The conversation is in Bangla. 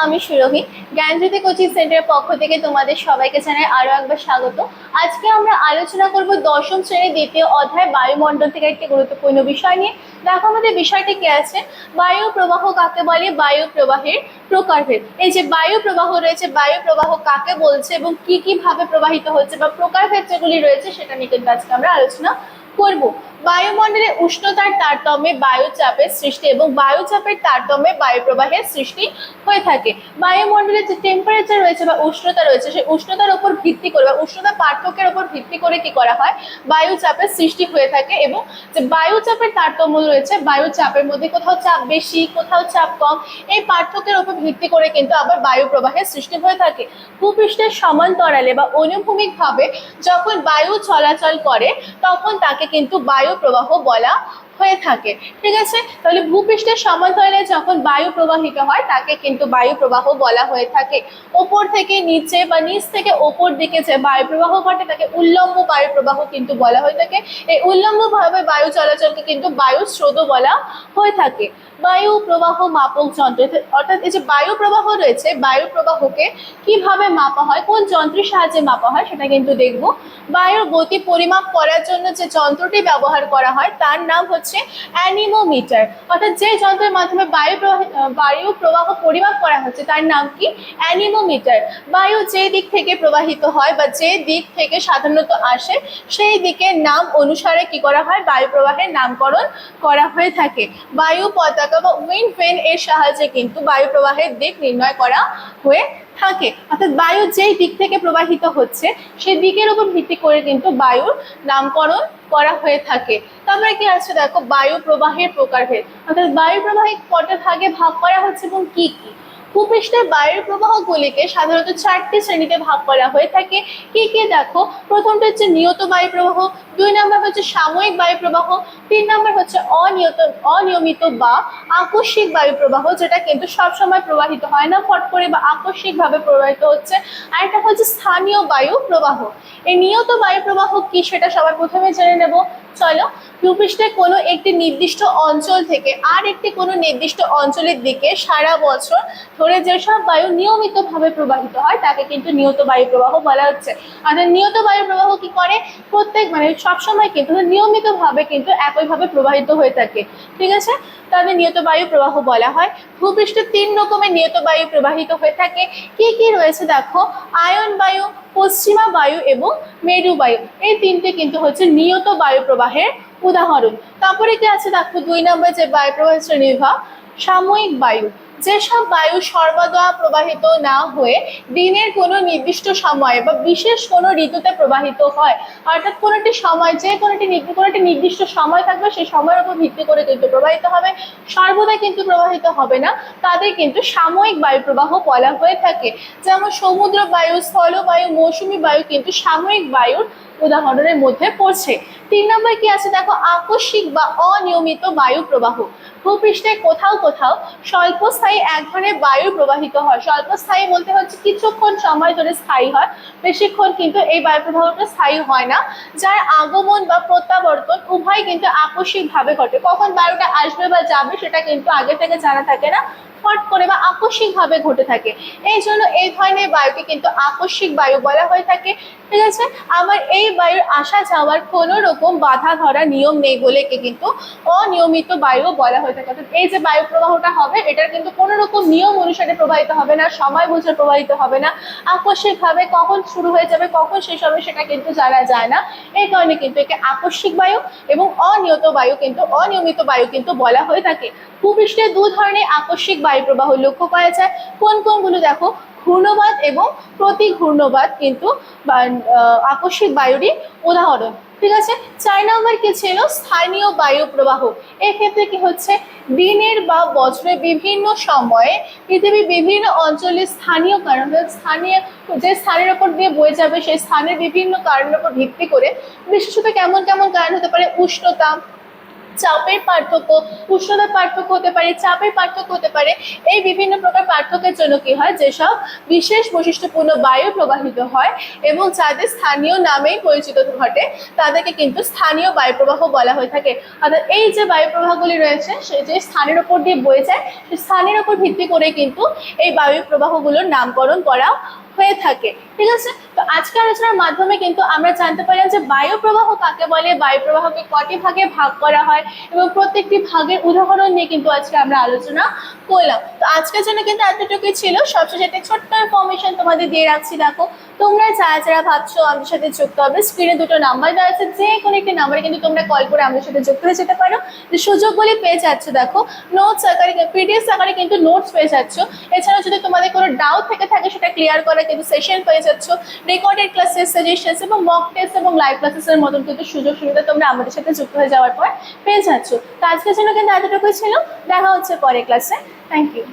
আমি সুরভি। জ্ঞানজ্যোতি কোচিং সেন্টারের পক্ষ থেকে তোমাদের সবাইকে জানাই আরো একবার স্বাগত। আজকে আমরা আলোচনা করব দশম শ্রেণীর দ্বিতীয় অধ্যায় বায়ুমণ্ডল থেকে একটি গুরুত্বপূর্ণ বিষয় নিয়ে। দেখো আমাদের বিষয়টি কি আছে, বায়ু প্রবাহ কাকে বলে, বায়ু প্রবাহের প্রকারভেদ। এই যে বায়ু প্রবাহ রয়েছে, বায়ু প্রবাহ কাকে বলছে এবং কি কি ভাবে প্রবাহিত হচ্ছে বা প্রকারভেদ যেগুলি রয়েছে সেটা নিয়ে কিন্তু আজকে আমরা আলোচনা করব। বায়ুমণ্ডলে উষ্ণতার তারতম্যে বায়ুচাপের সৃষ্টি এবং বায়ুচাপের তারতম্যে বায়ু প্রবাহের সৃষ্টি হয়ে থাকে। বায়ুমণ্ডলের যে টেম্পারেচার রয়েছে বা উষ্ণতা রয়েছে, সেই উষ্ণতার উপর ভিত্তি করে বা উষ্ণতা পার্থক্যের উপর ভিত্তি করে কি করা হয়, বায়ুচাপের সৃষ্টি হয়ে থাকে। এবং যে বায়ুচাপের তারতম্য রয়েছে, বায়ুচাপের মধ্যে কোথাও চাপ বেশি কোথাও চাপ কম, এই পার্থক্যের উপর ভিত্তি করে কিন্তু আবার বায়ু প্রবাহের সৃষ্টি হয়ে থাকে। ভূপৃষ্ঠের সমান্তরালে বা অনুভূমিক ভাবে যখন বায়ু চলাচল করে তখন তাকে কিন্তু বায়ু প্রবাহ বলা হয়ে থাকে। ঠিক আছে, তাহলে ভূপৃষ্ঠের সমান্তরালে যখন বায়ু প্রবাহিত হয় তাকে কিন্তু বায়ু প্রবাহ বলা হয়ে থাকে। ওপর থেকে নিচে বা নিচ থেকে ওপর দিকে যে বায়ু প্রবাহ ঘটে তাকে উল্লম্ব বায়ু প্রবাহ কিন্তু বলা হয়ে থাকে। এই উল্লম্ব ভাবে বায়ু চলাচলকে কিন্তু বায়ু স্রোত বলা হয়ে থাকে। বায়ু প্রবাহ মাপক যন্ত্র, অর্থাৎ এই যে বায়ু প্রবাহ রয়েছে, বায়ু প্রবাহকে কিভাবে মাপা হয়, কোন যন্ত্রের সাহায্যে মাপা হয় সেটা কিন্তু দেখব। বায়ুর গতি পরিমাপ করার জন্য যে যন্ত্রটি ব্যবহার করা হয় তার নাম হচ্ছে অ্যানিমোমিটার। অর্থাৎ যে যন্ত্রের মাধ্যমে বায়ু প্রবাহ পরিমাপ করা হচ্ছে তার নাম কি, অ্যানিমোমিটার। বায়ু যে দিক থেকে প্রবাহিত হয় বা যে দিক থেকে সাধারণত আসে সেই দিকের নাম অনুসারে কি করা হয়, বায়ু প্রবাহের নামকরণ করা হয়ে থাকে। বায়ু পতাকা বা উইন্ড ভেন এর সাহায্যে কিন্তু বায়ু প্রবাহের দিক নির্ণয় করা হয়ে থাকে। অর্থাৎ বায়ু যেই দিক থেকে প্রবাহিত হচ্ছে সেই দিকের উপর ভিত্তি করে কিন্তু বায়ুর নামকরণ করা হয়ে থাকে। তারপরে কি আছে দেখো, বায়ু প্রবাহের প্রকারভেদ। অর্থাৎ বায়ু প্রবাহে কটা ভাগে ভাগ করা হচ্ছে এবং কি কি। ভূপৃষ্ঠের বায়ুর প্রবাহগুলিকে সাধারণত 4টি শ্রেণীতে ভাগ করা হয়ে থাকে। কি কি দেখো, প্রথমটা হচ্ছে নিয়ত বায়ু প্রবাহ, 2 নম্বর হচ্ছে সাময়িক বায়ু প্রবাহ, 3 নম্বর হচ্ছে অনিয়মিত বা আকস্মিক বায়ু প্রবাহ, যেটা কিন্তু সব সময় প্রবাহিত হয় না, ফট করে বা আকস্মিক ভাবে প্রবাহিত হচ্ছে। আর একটা হচ্ছে স্থানীয় বায়ু প্রবাহ। এই নিয়ত বায়ু প্রবাহ কি সেটা সবার প্রথমে জেনে নেব। চলো, ভূপৃষ্ঠে কোনো একটি নির্দিষ্ট অঞ্চল থেকে আর একটি কোনো নির্দিষ্ট অঞ্চলের দিকে সারা বছর ধরে যেসব বায়ু নিয়মিতভাবে প্রবাহিত হয় তাকে কিন্তু নিয়ত বায়ু প্রবাহ বলা হচ্ছে। অর্থাৎ নিয়ত বায়ু প্রবাহ কি করে, সবসময় কিন্তু নিয়মিতভাবে কিন্তু একইভাবে প্রবাহিত হয়ে থাকে। ঠিক আছে, তাদের নিয়ত বায়ু প্রবাহ বলা হয়। ভূপৃষ্ঠে 3 রকমের নিয়ত বায়ু প্রবাহিত হয়ে থাকে। কি কি রয়েছে দেখো, আয়ন বায়ু, পশ্চিমা বায়ু এবং মেরু বায়ু, এই 3টে কিন্তু হচ্ছে নিয়ত বায়ু প্রবাহের উদাহরণ। তারপরে কি আছে দেখো, 2 নম্বর যে বায়ু প্রবাহের শ্রেণীবিভাগ, সাময়িক বায়ু। যেসব বায়ু সর্বদা প্রবাহিত না হয়ে দিনের কোনো নির্দিষ্ট সময়ে বা বিশেষ কোনো ঋতুতে প্রবাহিত হয়। অর্থাৎ কোনোটি সময়, যে কোনোটি নির্দিষ্ট সময় থাকবে সেই সময়ের উপর ভিত্তি করে কিন্তু প্রবাহিত হবে, সর্বদা কিন্তু প্রবাহিত হবে না, তাদের কিন্তু সাময়িক বায়ু প্রবাহ বলা হয়ে থাকে। যেমন সমুদ্র বায়ু, স্থলবায়ু, মৌসুমী বায়ু কিন্তু সাময়িক বায়ুর উদাহরণের মধ্যে পড়ছে। 3 নম্বর কি আছে দেখো, আকস্মিক বা অনিয়মিত বায়ু প্রবাহ। ভূপৃষ্ঠে কোথাও কোথাও স্বল্পস্থায়ী এক ধরনের বায়ু প্রবাহিত হয়। স্বল্পস্থায়ী বলতে হচ্ছে কিছুক্ষণ সময় ধরে স্থায়ী হয়, বেশিক্ষণ কিন্তু এই বায়ু প্রবাহটা স্থায়ী হয় না, যার আগমন বা প্রত্যাবর্তন উভয় কিন্তু আকস্মিকভাবে ঘটে। কখন বায়ুটা আসবে বা যাবে সেটা কিন্তু আগে থেকে জানা থাকে না, ফট করে বা আকস্মিকভাবে ঘটে থাকে। এই জন্য এই ধরনের বায়ুকে কিন্তু আকস্মিক বায়ু বলা হয়ে থাকে। ঠিক আছে, আমার এই বায়ুর আসা যাওয়ার কোনো রকম বাধা ধরা নিয়ম নেই বলে একে কিন্তু অনিয়মিত বায়ু বলা হয়ে থাকে। অর্থাৎ এই যে বায়ু প্রবাহটা হবে এটার কিন্তু কোনো রকম নিয়ম অনুসারে প্রবাহিত হবে না, সময় বুঝে প্রবাহিত হবে না, আকস্মিকভাবে কখন শুরু হয়ে যাবে কখন শেষ হবে সেটা কিন্তু জানা যায় না। এই কারণে কিন্তু একে আকস্মিক বায়ু এবং অনিয়মিত বায়ু কিন্তু বলা হয়ে থাকে। ভূপৃষ্ঠে 2 ধরনের আকস্মিক বায়ু প্রবাহ লক্ষ্য করা যায়। কোন কোনগুলো দেখো, ঘূর্ণবাদ এবং প্রতি ঘূর্ণবাদ কিন্তু আকস্মিক বায়ুরই উদাহরণ। ঠিক আছে, 4 নম্বর কি ছিল, স্থানীয় বায়ু প্রবাহ। এক্ষেত্রে কি হচ্ছে, দিনের বা বছরের বিভিন্ন সময়ে পৃথিবীর বিভিন্ন অঞ্চলে স্থানীয় কারণ, যে স্থানের উপর দিয়ে বয়ে যাবে সেই স্থানের বিভিন্ন কারণের উপর ভিত্তি করে, বিশেষত কেমন কেমন কারণ হতে পারে, উষ্ণতা, চাপের পার্থক্য, উষ্ণতার পার্থক্য হতে পারে, চাপের পার্থক্য হতে পারে। এই বিভিন্ন প্রকার পার্থক্যের জন্য কি হয়, যেসব বিশেষ বৈশিষ্ট্যপূর্ণ বায়ু প্রবাহিত হয় এবং যাদের স্থানীয় নামেই পরিচিত ঘটে তাদেরকে কিন্তু স্থানীয় বায়ু প্রবাহ বলা হয়ে থাকে। অর্থাৎ এই যে বায়ু প্রবাহগুলি রয়েছে সে যে স্থানের উপর দিয়ে বয়ে যায়, সেই স্থানের উপর ভিত্তি করে কিন্তু এই বায়ু প্রবাহগুলোর নামকরণ করা হয়ে থাকে। ঠিক আছে, তো আজকে আলোচনার মাধ্যমে কিন্তু আমরা জানতে পারলাম যে বায়ু প্রবাহ কাকে বলে, বায়ু প্রবাহকে কটি ভাগে ভাগ করা হয় এবং প্রত্যেকটি ভাগের উদাহরণ নিয়ে কিন্তু আজকে আমরা আলোচনা করলাম। তো আজকের জন্য কিন্তু এতটুকুই ছিল। সবশেষে একটা ছোট্ট ইনফরমেশন তোমাদের দিয়ে রাখছি। দেখো, তোমরা যারা ভাবছো আমাদের সাথে যুক্ত হবে, স্ক্রিনে দুটো নাম্বার দেওয়া আছে, যে কোনো একটি নাম্বারে কিন্তু তোমরা কল করে আমাদের সাথে যুক্ত হয়ে যেতে পারো। যে সুযোগগুলি পেয়ে যাচ্ছ, দেখো নোটস আকারে, পিডিএফ আকারে কিন্তু নোটস পেয়ে যাচ্ছ। এছাড়াও যদি তোমাদের কোনো ডাউট থেকে থাকে সেটা ক্লিয়ার করা কিন্তু সেশন পেয়ে যাচ্ছ, রেকর্ডেড ক্লাসেস, সাজেশনস এবং মক টেস্ট এবং লাইভ ক্লাসেসের মতন কিন্তু সুযোগ সুবিধা তোমরা আমাদের সাথে যুক্ত হয়ে যাওয়ার পর পেয়ে যাচ্ছ। তো আজকের জন্য কিন্তু এতটুকুই ছিল। দেখা হচ্ছে পরে ক্লাসে। Thank you.